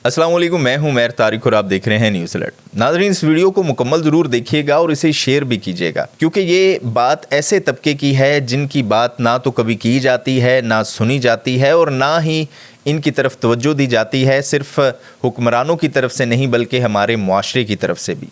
अस्सलाम वालेकुम, मैं हूं मैर तारिक और आप देख रहे हैं न्यूज़ अलर्ट। नाज़रीन, इस वीडियो को मुकम्मल ज़रूर देखिएगा और इसे शेयर भी कीजिएगा, क्योंकि ये बात ऐसे तबके की है जिनकी बात ना तो कभी की जाती है, ना सुनी जाती है और ना ही इनकी तरफ तवज्जो दी जाती है, सिर्फ हुक्मरानों की तरफ से नहीं बल्कि हमारे मुआशरे की तरफ से भी।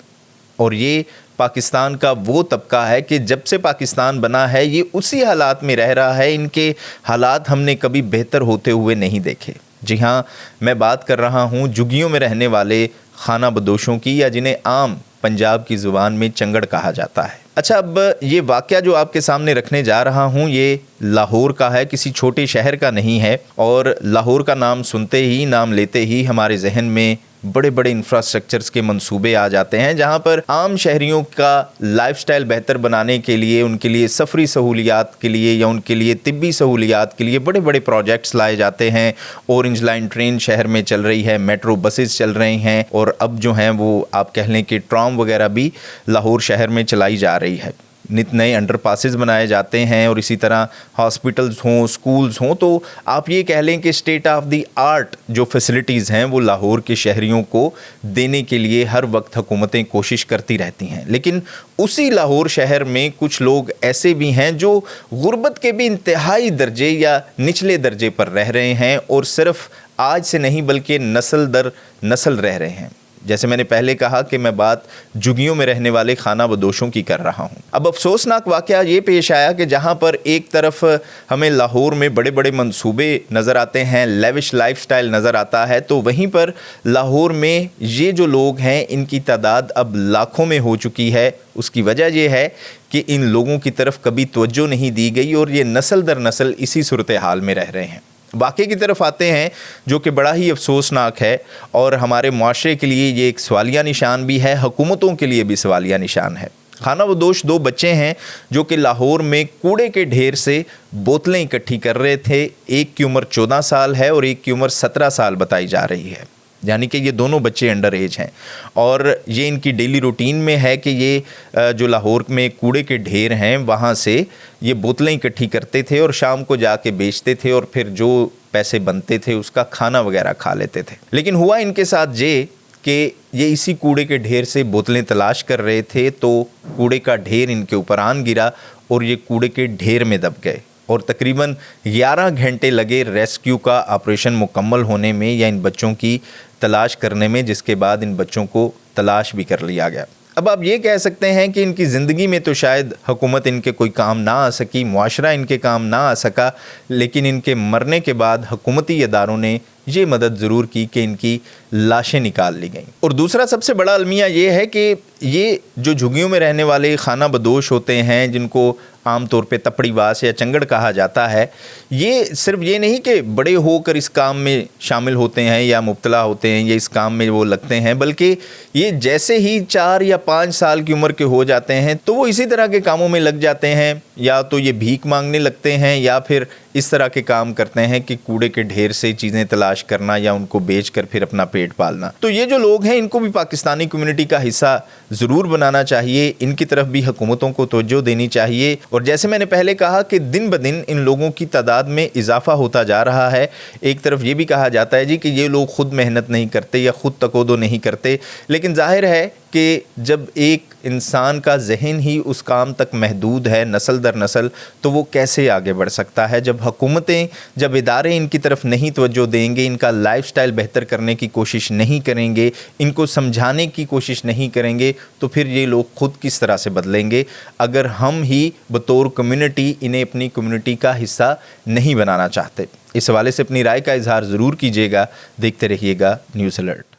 और ये पाकिस्तान का वो तबका है कि जब से पाकिस्तान बना है ये उसी हालात में रह रहा है। इनके हालात हमने कभी बेहतर होते हुए नहीं देखे। जी हाँ, मैं बात कर रहा हूँ झुग्गियों में रहने वाले खाना बदोशों की, या जिन्हें आम पंजाब की ज़ुबान में चंगड़ कहा जाता है। अच्छा, अब ये वाक़या जो आपके सामने रखने जा रहा हूँ ये लाहौर का है, किसी छोटे शहर का नहीं है। और लाहौर का नाम सुनते ही, नाम लेते ही हमारे जहन में बड़े बड़े इंफ्रास्ट्रक्चर्स के मंसूबे आ जाते हैं, जहां पर आम शहरियों का लाइफस्टाइल बेहतर बनाने के लिए, उनके लिए सफरी सहूलियात के लिए या उनके लिए तिब्बी सहूलियात के लिए बड़े बड़े प्रोजेक्ट्स लाए जाते हैं। ऑरेंज लाइन ट्रेन शहर में चल रही है, मेट्रो बसेस चल रही हैं और अब जो हैं वो आप कह लें कि ट्राम वगैरह भी लाहौर शहर में चलाई जा रही है। नित नए अंडरपासेस बनाए जाते हैं और इसी तरह हॉस्पिटल्स हों, स्कूल्स हों। तो आप ये कह लें कि स्टेट ऑफ द आर्ट जो फैसिलिटीज़ हैं वो लाहौर के शहरियों को देने के लिए हर वक्त हुकूमतें कोशिश करती रहती हैं। लेकिन उसी लाहौर शहर में कुछ लोग ऐसे भी हैं जो गुर्बत के भी इंतहाई दर्जे या निचले दर्जे पर रह रहे हैं और सिर्फ आज से नहीं बल्कि नस्ल दर नस्ल रह रहे हैं। जैसे मैंने पहले कहा कि मैं बात झुग्गियों में रहने वाले खाना बदोशों की कर रहा हूँ। अब अफसोसनाक वाक़या ये पेश आया कि जहाँ पर एक तरफ हमें लाहौर में बड़े बड़े मंसूबे नज़र आते हैं, लेविश लाइफस्टाइल नज़र आता है, तो वहीं पर लाहौर में ये जो लोग हैं इनकी तादाद अब लाखों में हो चुकी है। उसकी वजह यह है कि इन लोगों की तरफ कभी तवज्जो नहीं दी गई और ये नस्ल दर नस्ल इसी सूरत हाल में रह रहे हैं। वाक़े की तरफ आते हैं जो कि बड़ा ही अफसोसनाक है और हमारे मुआशरे के लिए ये एक सवालिया निशान भी है, हुकूमतों के लिए भी सवालिया निशान है। खाना बदोश दो बच्चे हैं जो कि लाहौर में कूड़े के ढेर से बोतलें इकट्ठी कर रहे थे। एक की उम्र 14 साल है और एक की उम्र 17 साल बताई जा रही है, यानी कि ये दोनों बच्चे अंडर एज हैं। और ये इनकी डेली रूटीन में है कि ये जो लाहौर में कूड़े के ढेर हैं वहाँ से ये बोतलें इकट्ठी करते थे और शाम को जाके बेचते थे और फिर जो पैसे बनते थे उसका खाना वगैरह खा लेते थे। लेकिन हुआ इनके साथ ये कि ये इसी कूड़े के ढेर से बोतलें तलाश कर रहे थे तो कूड़े का ढेर इनके ऊपर आन गिरा और ये कूड़े के ढेर में दब गए और तकरीबन 11 घंटे लगे रेस्क्यू का ऑपरेशन मुकम्मल होने में या इन बच्चों की तलाश करने में, जिसके बाद इन बच्चों को तलाश भी कर लिया गया। अब आप ये कह सकते हैं कि इनकी ज़िंदगी में तो शायद हुकूमत इनके कोई काम ना आ सकी, मुआशरा इनके काम ना आ सका, लेकिन इनके मरने के बाद हुकूमती इदारों ने ये मदद ज़रूर की कि इनकी लाशें निकाल ली गईं। और दूसरा सबसे बड़ा अलमिया ये है कि ये जो झुग्गियों में रहने वाले खाना बदोश होते हैं, जिनको आम तौर पे तपड़ीवास या चंगड़ कहा जाता है, ये सिर्फ ये नहीं कि बड़े होकर इस काम में शामिल होते हैं या मुब्तला होते हैं या इस काम में वो लगते हैं, बल्कि ये जैसे ही 4 या 5 साल की उम्र के हो जाते हैं तो वो इसी तरह के कामों में लग जाते हैं। या तो ये भीख मांगने लगते हैं या फिर इस तरह के काम करते हैं कि कूड़े के ढेर से चीज़ें तलाश करना या उनको बेचकर फिर अपना पेट पालना। तो ये जो लोग हैं इनको भी पाकिस्तानी कम्युनिटी का हिस्सा ज़रूर बनाना चाहिए, इनकी तरफ भी हुकूमतों को तवज्जो देनी चाहिए। और जैसे मैंने पहले कहा कि दिन ब दिन इन लोगों की तादाद में इजाफा होता जा रहा है। एक तरफ ये भी कहा जाता है जी कि ये लोग खुद मेहनत नहीं करते या खुद तकोदो नहीं करते, लेकिन जाहिर है कि जब एक इंसान का जहन ही उस काम तक महदूद है नस्ल दर नस्ल, तो वो कैसे आगे बढ़ सकता है। जब हुकूमतें, जब इदारे इनकी तरफ नहीं तवज्जो देंगे, इनका लाइफस्टाइल बेहतर करने की कोशिश नहीं करेंगे, इनको समझाने की कोशिश नहीं करेंगे, तो फिर ये लोग खुद किस तरह से बदलेंगे अगर हम ही बतौर कम्युनिटी इन्हें अपनी कम्युनिटी का हिस्सा नहीं बनाना चाहते। इस हवाले से अपनी राय का इजहार ज़रूर कीजिएगा। देखते रहिएगा न्यूज़ अलर्ट।